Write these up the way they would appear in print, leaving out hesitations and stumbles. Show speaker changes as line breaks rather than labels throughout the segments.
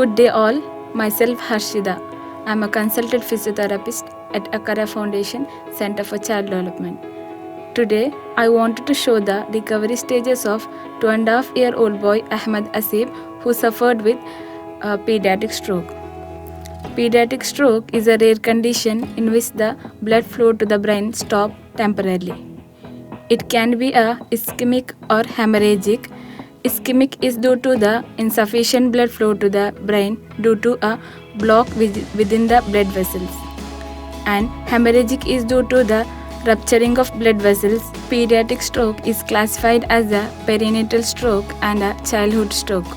Good day all. Myself Harshida. I am a consultant physiotherapist at Akara Foundation Center for Child Development. Today, I wanted to show the recovery stages of 2.5-year-old boy Ahmed Asif who suffered with a pediatric stroke. Pediatric stroke is a rare condition in which the blood flow to the brain stops temporarily. It can be a ischemic or hemorrhagic. Ischemic is due to the insufficient blood flow to the brain due to a block within the blood vessels. And hemorrhagic is due to the rupturing of blood vessels. Pediatric stroke is classified as a perinatal stroke and a childhood stroke.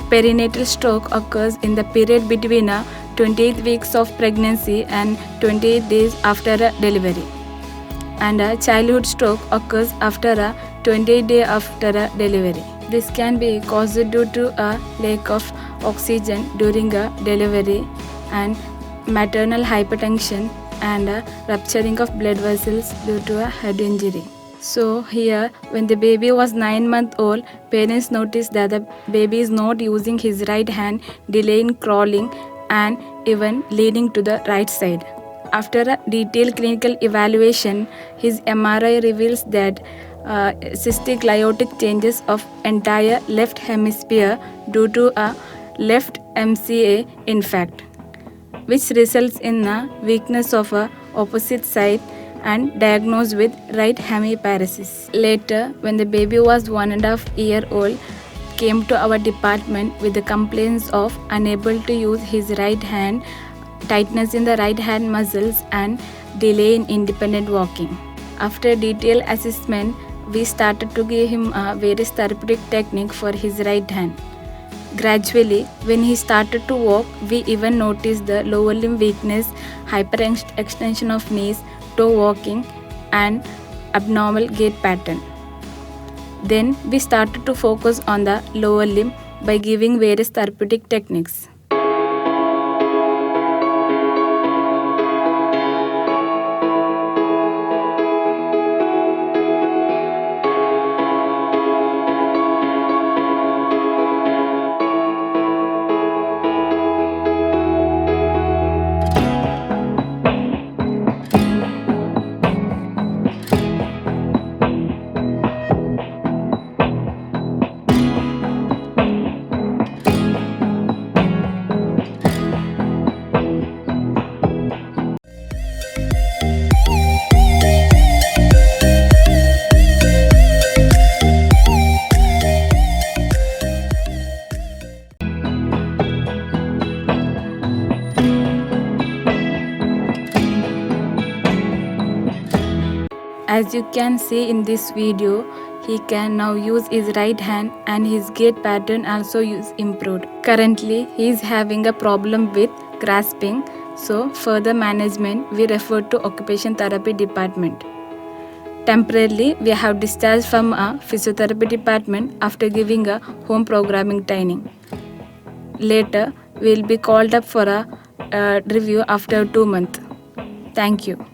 Perinatal stroke occurs in the period between 28 weeks of pregnancy and 28 days after a delivery. And a childhood stroke occurs after a 28 days after a delivery. This can be caused due to a lack of oxygen during a delivery and maternal hypertension and a rupturing of blood vessels due to a head injury. So here, when the baby was 9 months old, parents noticed that the baby is not using his right hand, delaying crawling and even leaning to the right side. After a detailed clinical evaluation, his MRI reveals that cystic gliotic changes of entire left hemisphere due to a left MCA infarct, which results in a weakness of a opposite side and diagnosed with right hemiparesis. Later, when the baby was 1.5-year-old, came to our department with the complaints of unable to use his right hand, tightness in the right hand muscles and delay in independent walking. After detailed assessment, we started to give him a various therapeutic technique for his right hand. Gradually, when he started to walk, we even noticed the lower limb weakness, hyperextension of knees, toe walking and abnormal gait pattern. Then we started to focus on the lower limb by giving various therapeutic techniques. As you can see in this video, he can now use his right hand and his gait pattern also is improved. Currently, he is having a problem with grasping, so further management we refer to occupational therapy department. Temporarily, we have discharged from a physiotherapy department after giving a home programming training. Later, we will be called up for a review after 2 months. Thank you.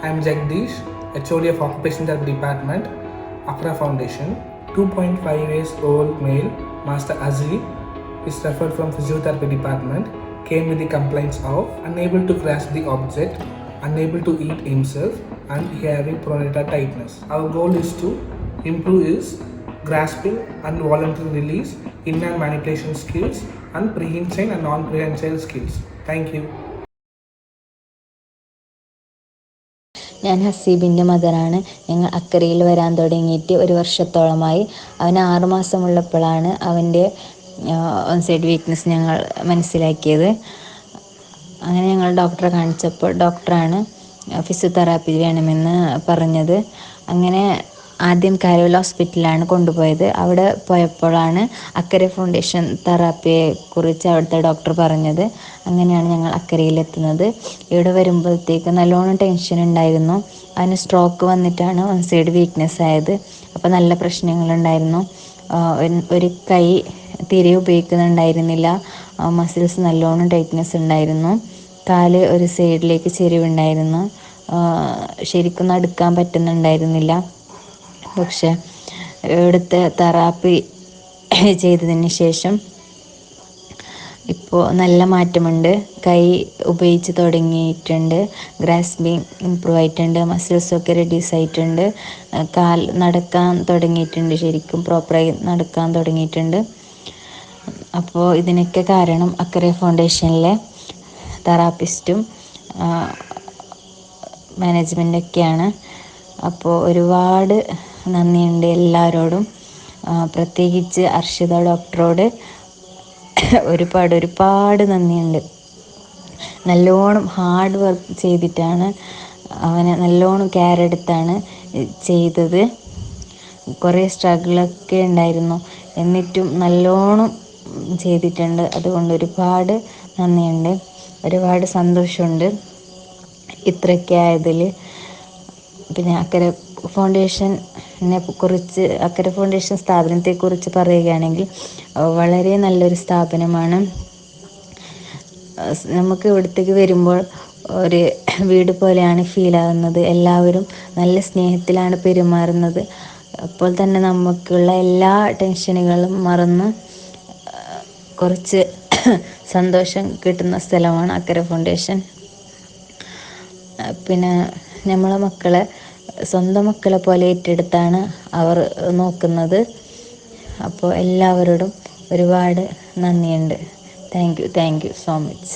I'm Jagdish, HOD of Occupational Therapy Department, Akra Foundation. 2.5 years old male, Master Azli, is referred from Physiotherapy Department, came with the complaints of unable to grasp the object, unable to eat himself, and having pronator tightness. Our goal is to improve his grasping and voluntary release, in and manipulation skills, and prehensile and non-prehensile skills. Thank you.
ഞാൻ ഹസീബിൻ്റെ മദറാണ്. ഞങ്ങൾ അക്കരയിൽ വരാൻ തുടങ്ങിയിട്ട് 1 വർഷത്തോളമായി. അവന് 6 മാസമുള്ളപ്പോഴാണ് അവൻ്റെ one side weakness ഞങ്ങൾ മനസ്സിലാക്കിയത്. അങ്ങനെ ഞങ്ങൾ ഡോക്ടറെ കാണിച്ചപ്പോൾ ഡോക്ടറാണ് ഫിസിയോതെറാപ്പി വേണമെന്ന് പറഞ്ഞത്. അങ്ങനെ ആദ്യം കാരോൽ ഹോസ്പിറ്റലിലാണ് കൊണ്ടുപോയത്. അവിടെ പോയപ്പോഴാണ് അക്കരെ ഫൗണ്ടേഷൻ തെറാപ്പിയെക്കുറിച്ച് അവിടുത്തെ ഡോക്ടർ പറഞ്ഞത്. അങ്ങനെയാണ് ഞങ്ങൾ അക്കരയിലെത്തുന്നത്. ഇവിടെ വരുമ്പോഴത്തേക്ക് നല്ലോണം ടെൻഷൻ ഉണ്ടായിരുന്നു. അവന് സ്ട്രോക്ക് വന്നിട്ടാണ് വൺ സൈഡ് വീക്ക്നെസ് ആയത്. അപ്പോൾ നല്ല പ്രശ്നങ്ങളുണ്ടായിരുന്നു. ഒരു കൈ തീരെ ഉപയോഗിക്കുന്നുണ്ടായിരുന്നില്ല. മസിൽസ് നല്ലോണം ടൈറ്റ്നെസ് ഉണ്ടായിരുന്നു. കാല് ഒരു സൈഡിലേക്ക് ചെരിവുണ്ടായിരുന്നു. ശരിക്കും നടക്കാൻ പറ്റുന്നുണ്ടായിരുന്നില്ല. പക്ഷെ ഇവിടുത്തെ തെറാപ്പി ചെയ്തതിന് ശേഷം ഇപ്പോൾ നല്ല മാറ്റമുണ്ട്. കൈ ഉപയോഗിച്ച് തുടങ്ങിയിട്ടുണ്ട്. ഗ്രാസ്പിംഗ് ഇമ്പ്രൂവ് ആയിട്ടുണ്ട്. മസിൽസൊക്കെ റെഡ്യൂസ് ആയിട്ടുണ്ട്. കാൽ നടക്കാൻ തുടങ്ങിയിട്ടുണ്ട്. ശരിക്കും പ്രോപ്പറായി നടക്കാൻ തുടങ്ങിയിട്ടുണ്ട്. അപ്പോൾ ഇതിനൊക്കെ കാരണം അക്കരെ ഫൗണ്ടേഷനിലെ തെറാപ്പിസ്റ്റും മാനേജ്മെൻറ്റൊക്കെയാണ്. അപ്പോൾ ഒരുപാട് നന്ദിയുണ്ട് എല്ലാവരോടും. പ്രത്യേകിച്ച് അർഷിത ഡോക്ടറോട് ഒരുപാട് നന്ദിയുണ്ട്. നല്ലോണം ഹാർഡ് വർക്ക് ചെയ്തിട്ടാണ് അവനെ നല്ലോണം കെയർ എടുത്താണ് ചെയ്തത്. കുറേ സ്ട്രഗിളൊക്കെ ഉണ്ടായിരുന്നു. എന്നിട്ടും നല്ലോണം ചെയ്തിട്ടുണ്ട്. അതുകൊണ്ട് ഒരുപാട് നന്ദിയുണ്ട്. ഒരുപാട് സന്തോഷമുണ്ട് ഇത്രയൊക്കെ ആയതിൽ. പിന്നെ അക്കരെ ഫൗണ്ടേഷൻ സ്ഥാപനത്തെക്കുറിച്ച് പറയുകയാണെങ്കിൽ വളരെ നല്ലൊരു സ്ഥാപനമാണ്. നമുക്ക് ഇവിടത്തേക്ക് വരുമ്പോൾ ഒരു വീട് പോലെയാണ് ഫീലാകുന്നത്. എല്ലാവരും നല്ല സ്നേഹത്തിലാണ് പെരുമാറുന്നത്. അപ്പോൾ തന്നെ നമുക്കുള്ള എല്ലാ ടെൻഷനുകളും മറന്ന് കുറച്ച് സന്തോഷം കിട്ടുന്ന സ്ഥലമാണ് അക്കരെ ഫൗണ്ടേഷൻ. പിന്നെ നമ്മളെ മക്കളെ സ്വന്തം മക്കളെ പോലെ ഏറ്റെടുത്താണ് അവർ നോക്കുന്നത്. അപ്പോൾ എല്ലാവരോടും ഒരുപാട് നന്ദിയുണ്ട്. Thank you so much.